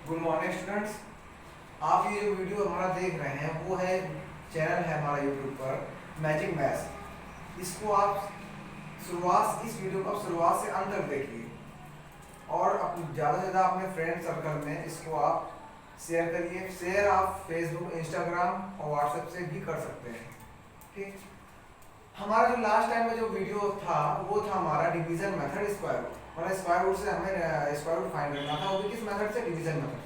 Good morning students. आप ये जो वीडियो हमारा देख रहे हैं वो है चैनल है हमारा यूट्यूब पर मैजिक मैथ्स। इसको आप इस वीडियो को आप शुरुआत से अंत तक देखिए और ज़्यादा से ज़्यादा अपने फ्रेंड सर्कल में इसको आप शेयर करिए। शेयर आप फेसबुक, इंस्टाग्राम और व्हाट्सएप से भी कर सकते हैं। ठीक, हमारा जो लास्ट टाइम में जो वीडियो था वो था हमारा डिवीजन मेथड स्क्वायर रूट। मतलब स्क्वायर रूट से हमें स्क्वायर रूट फाइंड करना था, वो भी किस मेथड से, डिवीजन मेथड से।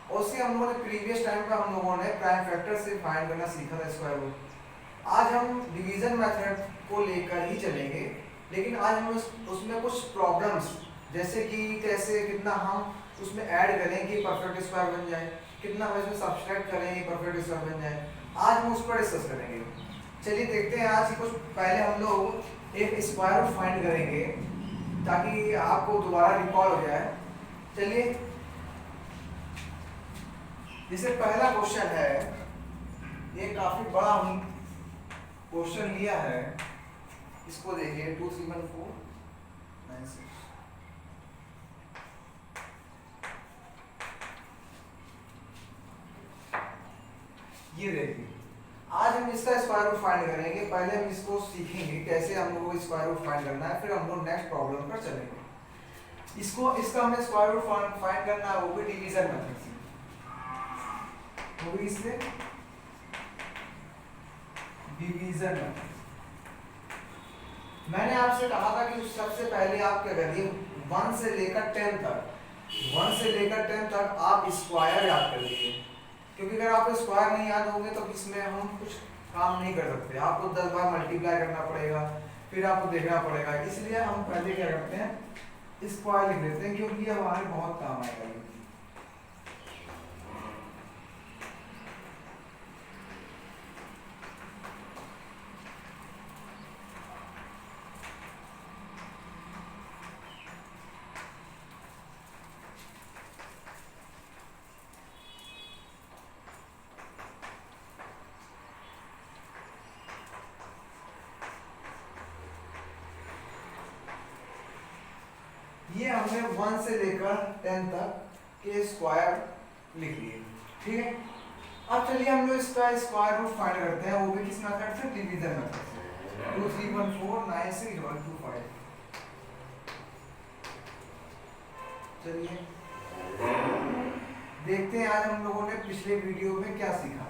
और उससे हम लोगों ने प्रीवियस टाइम पे हम लोगों ने प्राइम फैक्टर से फाइंड करना सीखा था स्क्वायर रूट। आज हम डिवीजन मेथड को लेकर ही चलेंगे, लेकिन आज हम उसमें कुछ प्रॉब्लम्स जैसे कि कैसे कितना हम उसमें ऐड करें कि परफेक्ट स्क्वायर बन जाए, कितना हम इसमें सब्सट्रैक्ट करें कि परफेक्ट स्क्वायर बन जाए, आज हम उस पर डिस्कस करेंगे। चलिए देखते हैं। आज कुछ पहले हम लोग एक स्क्वायर रूट फाइंड करेंगे ताकि आपको दोबारा रिकॉल हो जाए। चलिए, जैसे पहला क्वेश्चन है, ये काफी बड़ा हम क्वेश्चन लिया है, इसको देखिए 2 3 1 4 9 6। ये देखिए, आज हम इसका स्क्वायर रूट फाइंड करेंगे। पहले हम इसको सीखेंगे कैसे हम लोगों को स्क्वायर रूट फाइंड करना है, फिर हम लोग नेक्स्ट प्रॉब्लम पर चलेंगे। इसका हमें स्क्वायर रूट फाइंड करना है, वो भी डिवीजन मेथड से, वो भी इससे डिवीजन मेथड। मैंने आपसे कहा था कि सबसे पहले आप क्या करिए, 1 से लेकर 10 तक, 1 से लेकर 10 तक आप स्क्वायर याद कर लीजिए, क्योंकि अगर आपको स्क्वायर नहीं याद होंगे तो इसमें हम कुछ काम नहीं कर सकते। आपको 10 बार मल्टीप्लाई करना पड़ेगा, फिर आपको देखना पड़ेगा। इसलिए हम पहले क्या करते हैं, स्क्वायर लिख देते हैं, क्योंकि ये हमारे बहुत काम आएगा। ये हमने 1 से लेकर 10 तक के स्क्वायर लिख लिए, ठीक है। अब चलिए हम लोग इसका स्क्वायर रूट फाइंड करते हैं, वो भी किस मेथड से, डिवीजन मेथड से। 2 3 1 4 9 6 1 2 5। चलिए देखते हैं आज हम लोगों ने पिछले वीडियो में क्या सीखा।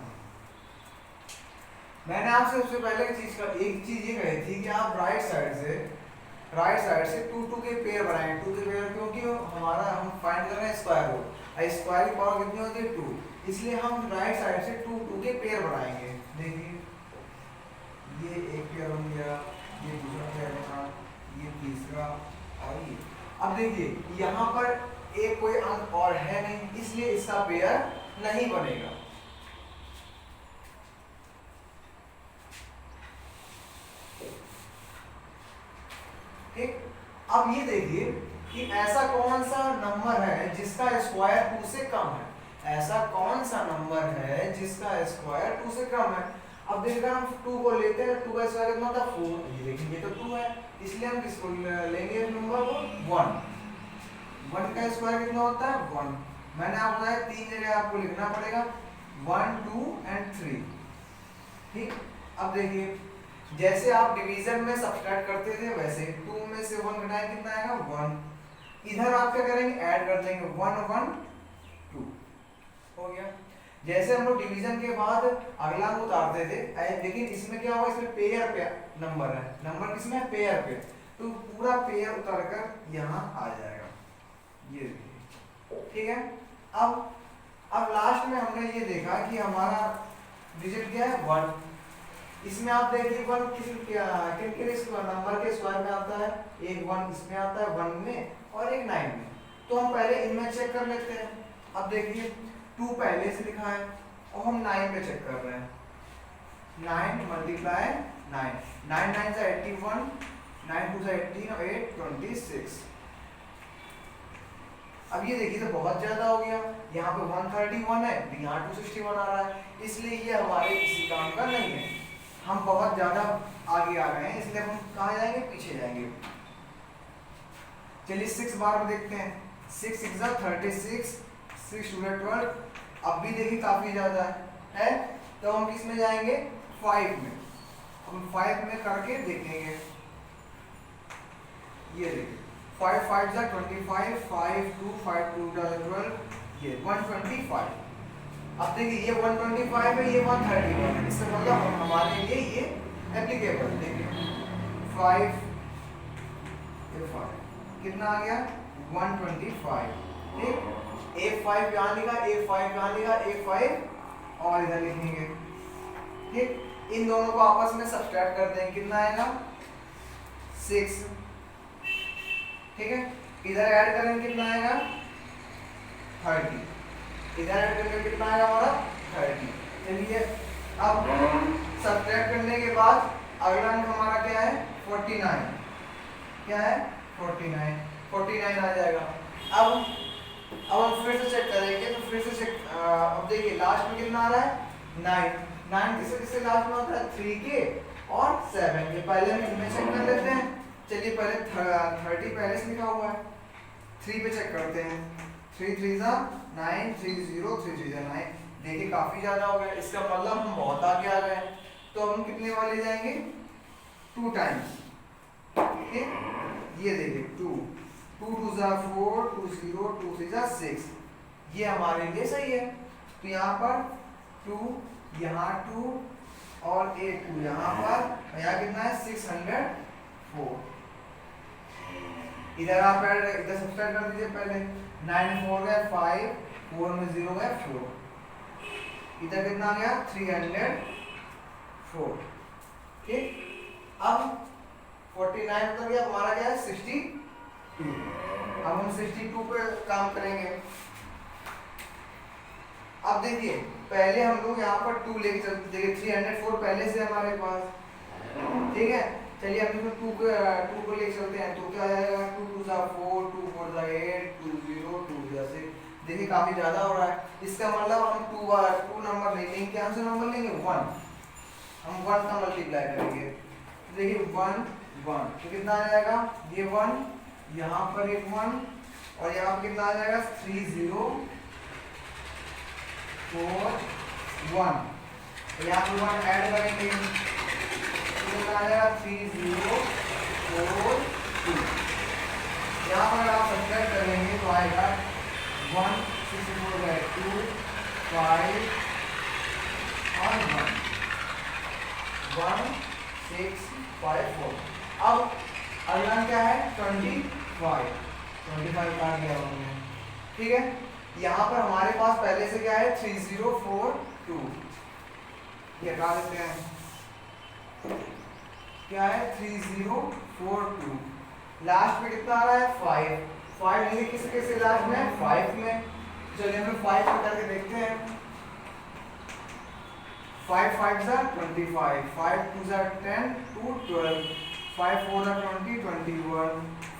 मैंने आपसे सबसे पहले एक चीज ये कही थी कि आप राइट साइड से 2 2 के पेयर बनाएंगे। 2 के पेयर क्योंकि हमारा हम फाइंड कर रहे हैं स्क्वायर रूट, स्क्वायर की पावर कितनी होती है, 2, इसलिए हम राइट साइड से 2 2 के पेयर बनाएंगे। देखिए, ये एक पेयर बन गया, ये दूसरा पेयर बना, ये तीसरा, और ये। अब देखिए यहाँ पर एक कोई अंक और है नहीं, इसलिए इसका पेयर नहीं बनेगा। ठीक, अब ये देखिए कि ऐसा कौन सा नंबर है जिसका स्क्वायर 2 से कम है, ऐसा कौन सा नंबर है जिसका स्क्वायर 2 से कम है। अब देखिए हम 2 को लेते हैं, 2 का स्क्वायर कितना होता है, 4। ये देखिए ये तो 2 है, इसलिए हम किसको लेंगे नंबर को, 1। 1 का स्क्वायर कितना होता है, 1। मैंने आपको बताया 3 जगह आपको लिखना पड़ेगा, 1 2 एंड 3। ठीक, अब देखिए जैसे आप डिवीजन में सब्ट्रैक्ट करते थे वैसे 2 में से 1 घटाएं कितना आएगा, 1। इधर आप क्या करेंगे, ऐड कर देंगे, 1 1 2 हो गया। जैसे हम लोग डिवीजन के बाद अगला को उतारते थे, लेकिन इसमें क्या होगा, इसमें पेयर पे नंबर है, नंबर किसमें, पेयर पे, तो पूरा पेयर उतर कर यहाँ आ जाएगा। ये ठीक है। अब लास्ट में हमने ये देखा कि हमारा डिजिट क्या है, 1। इसमें आप देखिए 1 किन नंबर के स्क्वायर में आता है, एक 1 इसमें आता है, 1 में, और एक 9 में। तो हम पहले इनमें चेक कर लेते हैं। अब देखिए 2 पहले से लिखा है और हम 9 पे चेक कर रहे हैं। 9 मल्टीप्लाई 9, 9 9 से 81, 9 2 से 18 और 8 26। अब ये देखिए तो बहुत ज्यादा हो गया, यहाँ पे 131 है, यहाँ 261 आ रहा है, इसलिए ये हमारे किसी काम का नहीं है। हम बहुत ज्यादा आगे आ गए हैं, इसलिए हम कहाँ जाएंगे, पीछे जाएंगे। चलिए 6 बार में देखते हैं। 6 6 36, 6 टू 12, अब भी देखिए काफी ज्यादा है। तो हम किस में जाएंगे, 5 में। हम 5 में करके देखेंगे, ये देखिए 5 5 जा 25, 5 2 5 2 12, ये 125। अब देखिए ये 125 है, ये 131 है, इससे मतलब हमारे लिए ये एप्लीकेबल। देखिए 5 कितना आ गया, 125। ठीक, A5 यहाँ लिखा, A5 यहाँ लिखा, A5 और इधर लिखेंगे। ठीक, इन दोनों को आपस में सब्ट्रैक्ट कर देंगे, कितना आएगा 6। ठीक है, इधर ऐड करेंगे कितना आएगा 30, इधर ऐड करके कितना आएगा हमारा 30। चलिए अब सब्ट्रैक्ट करने के बाद अगला अंक हमारा क्या है 49, क्या है 49 आ जाएगा। अब हम फिर से चेक करेंगे, तो फिर से चेक, अब देखिए लास्ट में कितना आ रहा है 9 किससे किससे लास्ट में होता है 3 के और 7 के। पहले हम इनमें चेक कर लेते हैं। चलिए पहले 30 पहले से लिखा हुआ है, 3 पे चेक करते हैं। 3 3 जा 9, 3 0 3 3 जा 9। देखिए काफी ज्यादा हो गया, इसका मतलब हम बहुत आगे आ गए। तो हम कितने वाले जाएंगे 2 टाइम्स। ये देखिए 2 2 2 जा 4, 2 0 2 3 जा 6, ये हमारे लिए सही है। तो यहाँ पर 2, यहाँ 2 और एक 2 यहाँ पर, यहाँ कितना है 604। इधर आप इधर सब्ट्रैक्ट कर दीजिए पहले, 9 में 4 गए 5, 4 में 0 गए 4, इधर कितना आ गया 304। ठीक, अब 49 मतलब ये हमारा क्या है 62। अब हम 62 पे काम करेंगे। अब देखिए पहले हम लोग यहाँ पर 2 लेके चलते, देखिए 304 पहले से हमारे पास। ठीक है, चलिए हम इसमें 2 को लेके चलते हैं। तो क्या आएगा 2 2 जा 4, 2 4 जा 8, 2 0 2 जा 6। देखिए काफी ज्यादा हो रहा है, इसका मतलब हम 2 नंबर नहीं लेंगे, क्या से नंबर लेंगे 1। हम 1 का मल्टीप्लाई करेंगे, देखिए 1 1, तो कितना आ जाएगा ये 1, यहाँ पर एक 1 और यहाँ पर कितना आ जाएगा 3 0 4 1। यहाँ पर 1 ऐड करेंगे, कितना आ जाएगा 3 0 4 2। यहाँ पर आप सब्ट्रैक्ट करेंगे तो आएगा 1 6 4 है 2 5 और 1 6 5 4। अब अगला क्या है 25 आ गया हमने। ठीक है, यहाँ पर हमारे पास पहले से क्या है 3042, ये हटा देते हैं, क्या है 3042। लास्ट में कितना आ रहा है 5 नहीं, किसके से लास्ट में 5 में। चलिए हम 5 में करके देखते हैं। 5 5 जा 25, 5 2 जा 10 2 12, 5 4 जा 20 21,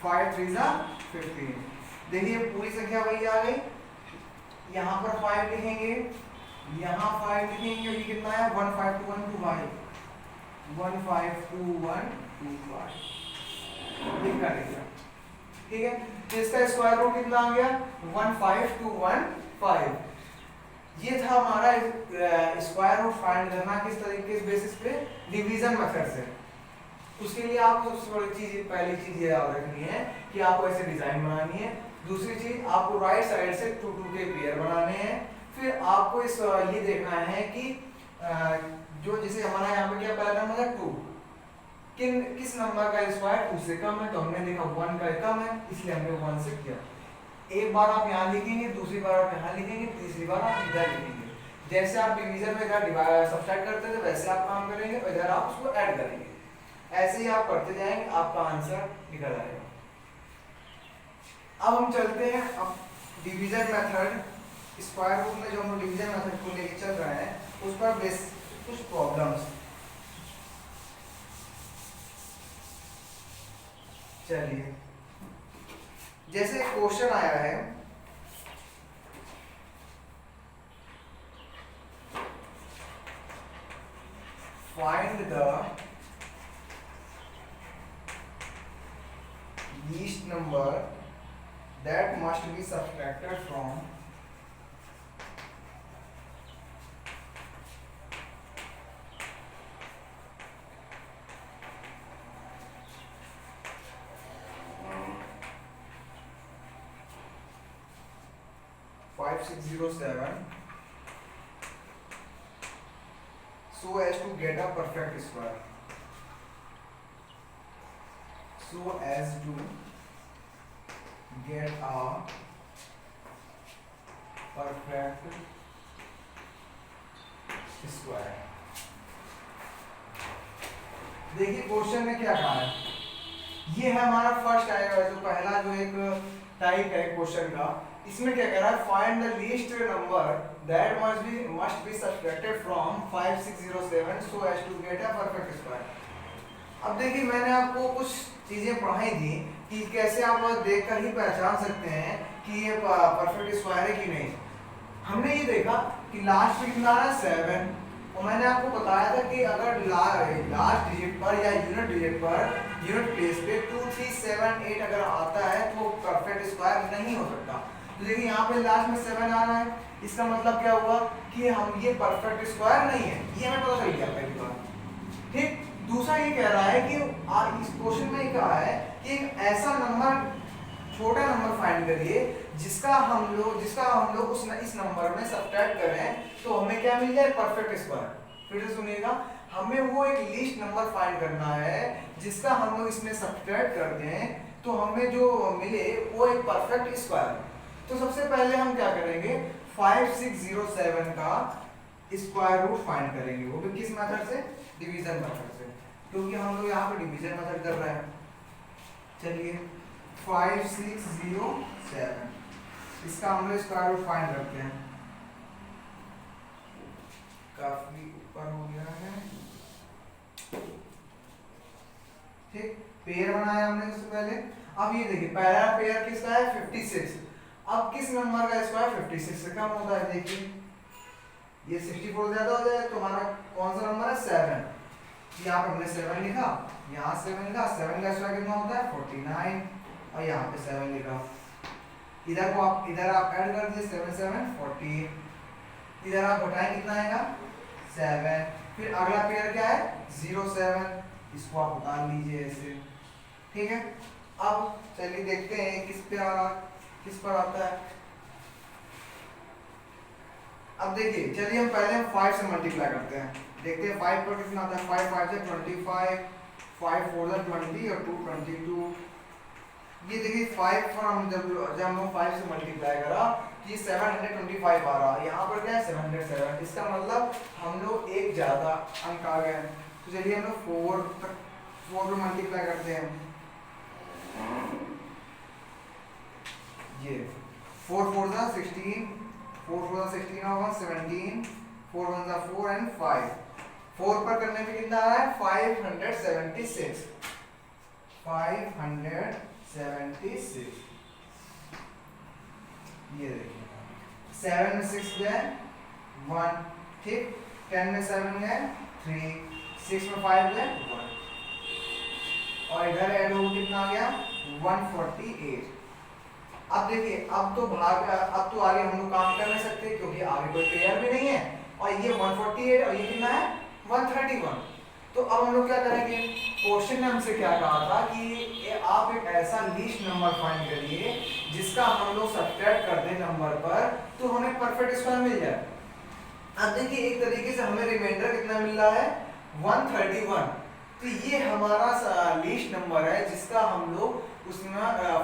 5 3 जा 15। देखिए पूरी संख्या वही आ गई। यहाँ पर 5 लिखेंगे, यहाँ 5 लिखेंगे, ये कितना है 1 5 2 1 2 5, 1 5 2 1 2 5 लिखा गया। ठीक है, तो इसका स्क्वायर रूट कितना आ गया 15215। ये था हमारा स्क्वायर रूट फाइंड करना, किस तरीके के बेसिस पे, डिवीजन मेथड से। उसके लिए आपको सबसे बड़ी चीज, पहली चीज ये याद रखनी है कि आपको ऐसे डिजाइन बनानी है। दूसरी चीज आपको राइट साइड से 2 2 के पेयर बनाने हैं। फिर आपको इस ये देखना है कि जो जैसे हमारा यहाँ पे क्या पहला नंबर है 2, किस नंबर का स्क्वायर 2 से कम है, तो हमने देखा 1 का कम है, इसलिए हमने 1 से किया। एक बार आप यहाँ लिखेंगे, दूसरी बार आप यहाँ लिखेंगे, तीसरी बार आप इधर लिखेंगे। जैसे आप डिवीजन में इधर सब्ट्रैक्ट करते थे वैसे आप काम करेंगे और इधर आप उसको ऐड करेंगे। ऐसे ही आप करते जाएंगे, आपका आंसर निकल आएगा। अब हम चलते हैं अब डिवीजन मेथड, स्क्वायर रूट में जो हम डिवीजन मेथड को लेके चल रहे हैं उस पर बेस कुछ प्रॉब्लम्स। चलिए जैसे क्वेश्चन आया है, find the least number that must be subtracted from 5607 so as to get a perfect square. So as to get a perfect square. देखिए क्वेश्चन में क्या कहा है, ये है हमारा फर्स्ट टाइप है, जो पहला जो एक टाइप है क्वेश्चन का। इसमें क्या कह रहा है, find the least number that must be subtracted from 5607 so as to get a perfect square. अब देखिए मैंने आपको कुछ चीजें पढ़ाई थी कि कैसे आप देखकर ही पहचान सकते हैं कि ये परफेक्ट स्क्वायर है कि नहीं। हमने ये देखा कि लास्ट में कितना आ रहा है 7, और मैंने आपको बताया था कि अगर लास्ट डिजिट पर या unit digit per unit place पे 2 3 7 8 अगर आता है तो परफेक्ट स्क्वायर नहीं हो सकता। तो देखिए यहाँ पे लास्ट में 7 आ रहा है, इसका मतलब क्या हुआ कि हम ये परफेक्ट स्क्वायर नहीं है, ये हमें पता चल गया पहली बार। ठीक, दूसरा ये कह रहा है कि इस क्वेश्चन में कहा है कि एक ऐसा नंबर, छोटा नंबर फाइंड करिए जिसका हम लोग इस नंबर में सब्ट्रैक्ट करें तो हमें क्या मिल जाए, परफेक्ट स्क्वायर। फिर से सुनिएगा, हमें वो एक लीस्ट नंबर फाइंड करना है जिसका हम लोग इसमें सब्ट्रैक्ट कर दें तो हमें जो मिले वो एक परफेक्ट स्क्वायर। तो सबसे पहले हम क्या करेंगे, 5607 का स्क्वायर रूट फाइंड करेंगे, वो भी किस मेथड से, डिवीजन मेथड से, क्योंकि हम लोग यहाँ पे डिवीजन मेथड कर रहे हैं। चलिए 5607 इसका हम लोग स्क्वायर रूट फाइंड करते हैं। काफी ऊपर हो गया है, ठीक, पेयर बनाया हमने उससे पहले। अब ये देखिए पहला पेयर किसका है, 56। अब किस नंबर का स्क्वायर 56 से कम होता है, देखिए ये 64 ज्यादा हो जाएगा, तो हमारा कौन सा नंबर है, 7। यहाँ पे हमने 7 लिखा, यहाँ 7 लिखा, 7 का स्क्वायर कितना होता है 49, और यहाँ पे 7 लिखा। इधर आप ऐड कर दीजिए, 7 7 14, इधर आप घटाएं कितना आएगा 7। फिर अगला पेयर क्या है 07, इसको आप उतार लीजिए ऐसे, ठीक है। अब चलिए देखते हैं किस पर आता है। अब देखिए चलिए हम पहले 5 से मल्टीप्लाई करते हैं, देखते हैं 5 पर कितना आता है। 5 5 से 25, 5 4 से 20 और 2 22। ये देखिए 5 पर हम जब हम 5 से मल्टीप्लाई करा कि 725 आ रहा, यहाँ पर क्या है 707, इसका मतलब हम लोग एक ज्यादा अंक आ गए। तो चलिए हम लोग 4 पर मल्टीप्लाई करते हैं। ये 4 4 जा 16, 4 4 जा 16 होगा 17, 4 1 जा 4 एंड 5। 4 पर करने पे कितना आ रहा है 576, 576। ये देखिए 7 में 6 गए 1, ठीक, 10 में 7 गए 3, 6 में 5 गए 1, और इधर ऐड हो कितना आ गया 148। अब देखिए अब तो आगे हम लोग काम कर नहीं सकते क्योंकि आगे कोई पेयर भी नहीं है, और ये 148 और ये कितना है 131। तो अब हम लोग क्या करेंगे, क्वेश्चन ने हमसे क्या कहा था कि आप एक ऐसा लीस्ट नंबर फाइंड करिए जिसका हम लोग सब्ट्रैक्ट कर दें नंबर पर तो हमें परफेक्ट स्क्वायर मिल जाए। अब देखिए एक तरीके से हमें रिमाइंडर कितना मिल रहा है 131। तो ये हमारा लीस्ट नंबर है जिसका हम लोग उसमें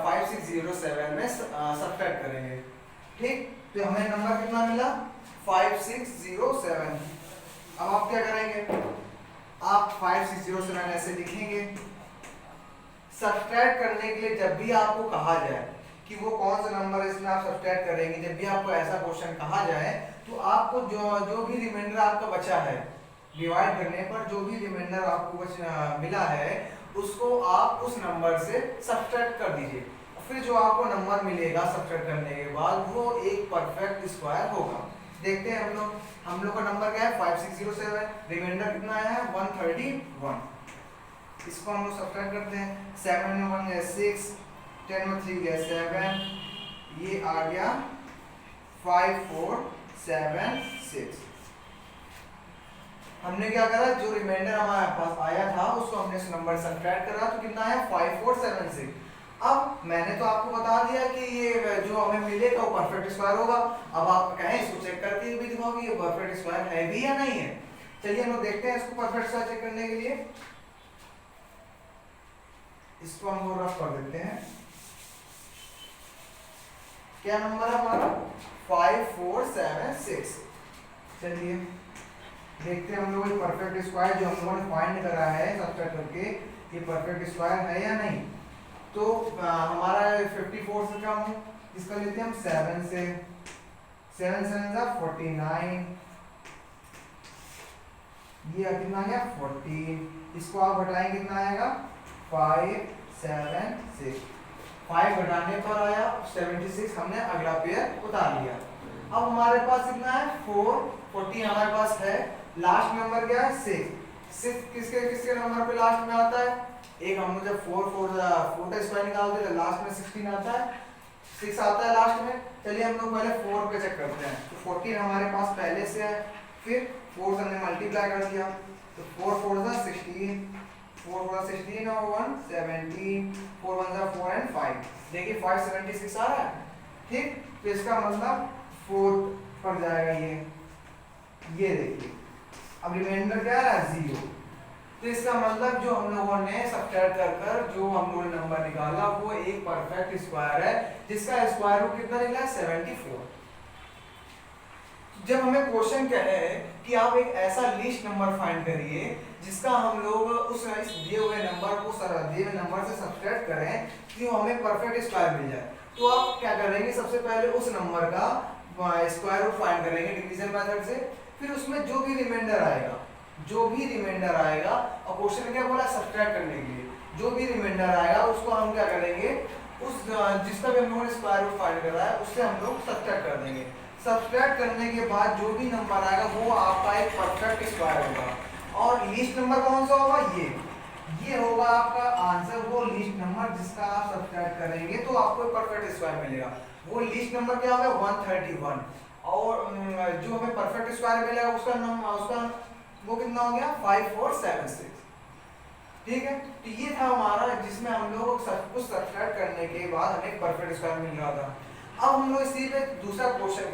5607 में सब्ट्रैक्ट करेंगे, ठीक। तो हमें नंबर कितना मिला 5607। अब आप क्या करेंगे, आप 5607 ऐसे लिखेंगे। सब्ट्रैक्ट करने के लिए जब भी आपको कहा जाए कि वो कौन सा नंबर है इसमें आप सब्ट्रैक्ट करेंगे, जब भी आपको ऐसा क्वेश्चन कहा जाए तो आपको जो भी रिमाइंडर आपका बचा है, डिवाइड करने पर जो भी रिमाइंडर आपको मिला है उसको आप उस नंबर से सब्ट्रैक्ट कर दीजिए। फिर जो आपको नंबर मिलेगा सब्ट्रैक्ट करने के बाद वो एक परफेक्ट स्क्वायर होगा। देखते हैं हम लोग का नंबर क्या है 5607, रिमाइंडर कितना आया है 131। इसको हम लोग सब्ट्रैक्ट करते हैं। 7 में 1 गया 6, 10 में 3 गया 7, ये आ गया 5476। हमने क्या करा, जो रिमाइंडर हमारे पास आया था उसको हमने इस नंबर से सब्ट्रैक्ट करा तो कितना आया 5476। अब मैंने तो आपको बता दिया कि ये जो हमें मिलेगा वो परफेक्ट स्क्वायर होगा। अब आप कहें इसको चेक करके भी दिखाओ कि ये परफेक्ट स्क्वायर है भी या नहीं है। चलिए हम लोग देखते हैं इसको परफेक्ट स्क्वायर चेक करने के लिए। इसको हम लोग रफ कर देते हैं। क्या नंबर है हमारा? 5 4 7 6। चलिए देखते हैं हम लोग ये परफेक्ट स्क्वायर जो हम लोगों ने फाइंड करा है सब्ट्रैक्ट करके, ये परफेक्ट स्क्वायर है या नहीं। तो हमारा 54 से कम, इसका लेते हैं हम 7 से। 7 7 जा 49, ये कितना आ गया 14। इसको आप घटाएंगे कितना आएगा 5 7 6। 5 घटाने पर आया 76, हमने अगला पेयर उतार लिया। अब हमारे पास कितना है 4 40 हमारे पास है। लास्ट नंबर क्या है 6। 6 किसके किसके नंबर पे लास्ट में आता है? एक हम जब 4 का स्क्वायर निकालते हैं तो लास्ट में 16 आता है, 6 आता है लास्ट में। चलिए हम लोग पहले 4 पे चेक करते हैं। तो 14 हमारे पास पहले से है, फिर 4 से हमने मल्टीप्लाई कर दिया तो 4 4 जा 16, 4 4 16 और 1 17, 4 1 जा 4 एंड 5। देखिए 576 आ रहा है। ठीक, तो इसका मतलब 4 पर जाएगा ये देखिए। अब रिमाइंडर क्या है 0। तो इसका मतलब जो हम लोगों ने सब्ट्रैक्ट कर जो हम लोगों ने नंबर निकाला वो एक परफेक्ट स्क्वायर है जिसका स्क्वायर रूट कितना निकला 74। जब हमें क्वेश्चन कहे कि आप एक ऐसा लीस्ट नंबर फाइंड करिए जिसका हम लोग उस दिए हुए नंबर को दिए हुए नंबर से सब्ट्रैक्ट करें कि हमें परफेक्ट स्क्वायर मिल जाए, तो आप क्या करेंगे? सबसे पहले उस नंबर का स्क्वायर रूट फाइंड करेंगे डिवीजन मेथड से, फिर उसमें जो भी रिमाइंडर आएगा और क्वेश्चन क्या बोला सब्ट्रैक्ट करने के लिए, जो भी रिमाइंडर आएगा उसको हम क्या करेंगे, उस जिसका भी हम लोगों ने स्क्वायर रूट फाइंड करा है उससे हम लोग सब्ट्रैक्ट कर देंगे। सब्ट्रैक्ट करने के बाद जो भी नंबर आएगा वो आपका एक परफेक्ट स्क्वायर होगा। और लीस्ट नंबर कौन सा होगा? ये होगा आपका आंसर, वो लीस्ट नंबर जिसका आप सब्ट्रैक्ट करेंगे तो आपको परफेक्ट स्क्वायर मिलेगा। वो लीस्ट नंबर क्या होगा 131। और जो हमें परफेक्ट स्क्वायर मिलेगा उसका वो कितना हो गया 5 4 7 6। ठीक है, तो ये था हमारा जिसमें हम लोग सब कुछ सब्ट्रैक्ट करने के बाद हमें परफेक्ट स्क्वायर मिल रहा था। अब हम लोग इसी पे दूसरा क्वेश्चन